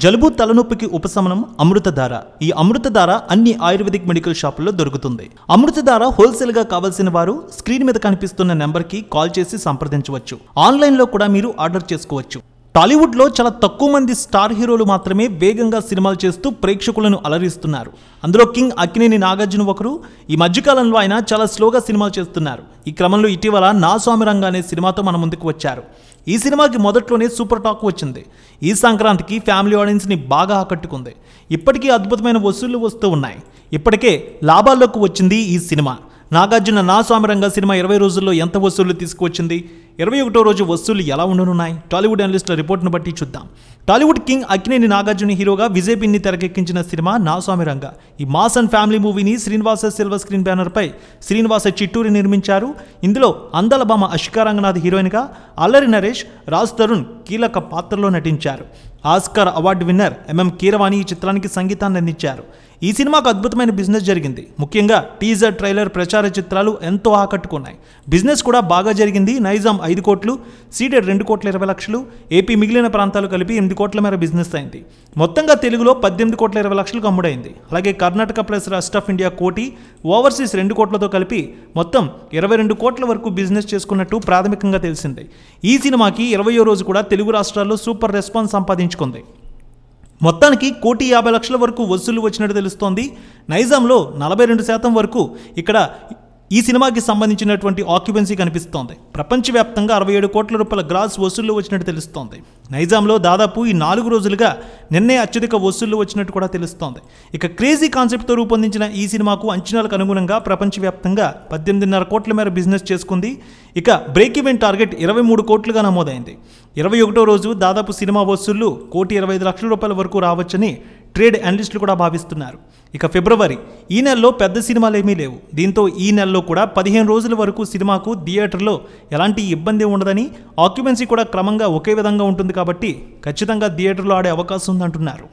జలుబు తలనొప్పికి ఉపశమనం అమృతధార. ఈ అమృతధార అన్ని ఆయుర్వేదిక్ మెడికల్ షాపుల్లో దొరుకుతుంది. అమృతధార హోల్సేల్ గా కావాల్సిన వారు స్క్రీన్ మీద కనిపిస్తున్న నెంబర్ కి కాల్ చేసి సంప్రదించవచ్చు. ఆన్లైన్ లో కూడా మీరు ఆర్డర్ చేసుకోవచ్చు. టాలీవుడ్ లో చాలా తక్కువ మంది స్టార్ హీరోలు మాత్రమే వేగంగా సినిమాలు చేస్తూ ప్రేక్షకులను అలరిస్తున్నారు. అందులో కింగ్ అక్కినేని నాగార్జున ఒకరు. ఈ మధ్యకాలంలో ఆయన చాలా స్లోగా సినిమాలు చేస్తున్నారు. ఈ క్రమంలో ఇటీవల నా స్వామి రంగ అనే సినిమాతో మన ముందుకు వచ్చారు. ఈ సినిమాకి మొదట్లోనే సూపర్ టాక్ వచ్చింది. ఈ సంక్రాంతికి ఫ్యామిలీ ఆడియన్స్ని బాగా ఆకట్టుకుంది. ఇప్పటికీ అద్భుతమైన వసూళ్లు వస్తూ ఉన్నాయి. ఇప్పటికే లాభాల్లోకి వచ్చింది ఈ సినిమా. నాగార్జున నా స్వామి రంగ సినిమా 20 రోజుల్లో ఎంత వసూళ్లు తీసుకువచ్చింది, 21వ రోజు వసూళ్లు ఎలా ఉండనున్నాయి, టాలీవుడ్ అనలిస్టుల రిపోర్ట్ను బట్టి చూద్దాం. టాలీవుడ్ కింగ్ అక్కినేని నాగార్జున హీరోగా విజయ్ పిన్ని తెరకెక్కించిన సినిమా నా స్వామి రంగ. ఈ మాస్ అండ్ ఫ్యామిలీ మూవీని శ్రీనివాస సిల్వర్ స్క్రీన్ బ్యానర్పై శ్రీనివాస చిట్టూరి నిర్మించారు. ఇందులో అందాల భామ అషికా రంగనాథ్ హీరోయిన్గా, అల్లరి నరేష్, రాజ్ తరుణ్ కీలక పాత్రలో నటించారు. Oscar award winner MM Keeravani ఈ చిత్రానికి సంగీతాన్ని అందించారు. ఈ సినిమాకు అద్భుతమైన బిజినెస్ జరిగింది. ముఖ్యంగా టీజర్, ట్రైలర్, ప్రచార చిత్రాలు ఎంతో ఆకట్టుకున్నాయి. బిజినెస్ కూడా బాగా జరిగింది. నైజాం 5 కోట్లు, సీడెడ్ 2,20,00,000, ఏపీ మిగిలిన ప్రాంతాలు కలిపి 8 కోట్ల మేర బిజినెస్ అయింది. మొత్తంగా తెలుగులో 18,20,00,000కు అమ్ముడైంది. అలాగే Karnataka plus rest of India కోటి, ఓవర్సీస్ 2 కోట్లతో కలిపి మొత్తం 22 కోట్ల వరకు బిజినెస్ చేసుకున్నట్టు ప్రాథమికంగా తెలిసింది. ఈ సినిమాకి 20వ రోజు కూడా తెలుగు రాష్ట్రాల్లో సూపర్ రెస్పాన్స్ సంపాదించుకుంది. మొత్తానికి 1,50,00,000 వరకు వసూళ్లు వచ్చినట్టు తెలుస్తోంది. నైజాంలో 42% వరకు ఇక్కడ ఈ సినిమాకి సంబంధించినటువంటి ఆక్యుపెన్సీ కనిపిస్తోంది. ప్రపంచవ్యాప్తంగా 67 కోట్ల రూపాయల గ్రాస్ వసూళ్లు వచ్చినట్టు తెలుస్తోంది. నైజాంలో దాదాపు ఈ 4 రోజులుగా నిన్నే అత్యధిక వసూళ్లు వచ్చినట్టు కూడా తెలుస్తోంది. ఇక క్రేజీ కాన్సెప్ట్తో రూపొందించిన ఈ సినిమాకు అంచనాలకు అనుగుణంగా ప్రపంచవ్యాప్తంగా 18.5 కోట్ల మేర బిజినెస్ చేసుకుంది. ఇక బ్రేక్ ఈవెన్ టార్గెట్ 23 కోట్లుగా నమోదైంది. 21వ రోజు దాదాపు సినిమా వసూళ్లు 1,25,00,000 వరకు రావచ్చని ట్రేడ్ అనలిస్టులు కూడా భావిస్తున్నారు. ఇక ఫిబ్రవరి, ఈ నెలలో పెద్ద సినిమాలు ఏమీ లేవు. దీంతో ఈ నెలలో కూడా 15 రోజుల వరకు సినిమాకు థియేటర్లో ఎలాంటి ఇబ్బంది ఉండదని, ఆక్యుపెన్సీ కూడా క్రమంగా ఒకే విధంగా ఉంటుంది కాబట్టి ఖచ్చితంగా థియేటర్లో ఆడే అవకాశం ఉందంటున్నారు.